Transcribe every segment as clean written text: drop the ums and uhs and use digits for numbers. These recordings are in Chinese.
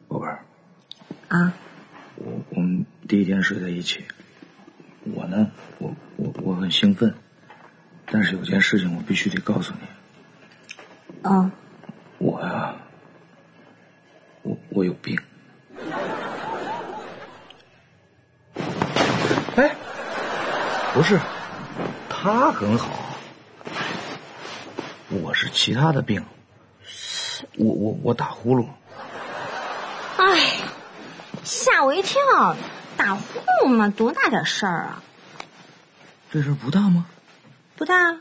宝贝儿。啊。我们第一天睡在一起，我呢，我很兴奋，但是有件事情我必须得告诉你。啊。我呀，我有病。哎，不是，他很好，我是其他的病，我打呼噜。哎呀，吓我一跳！打呼噜嘛，多大点事儿啊？这事儿不大吗？不大。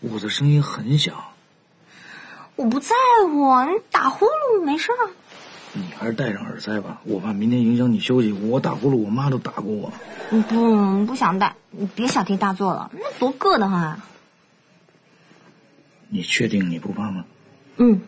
我的声音很响。我不在乎，你打呼噜没事儿。你还是戴上耳塞吧，我怕明天影响你休息。我打呼噜，我妈都打过我。不想戴，你别小题大做了，那多硌得慌啊！你确定你不怕吗？嗯。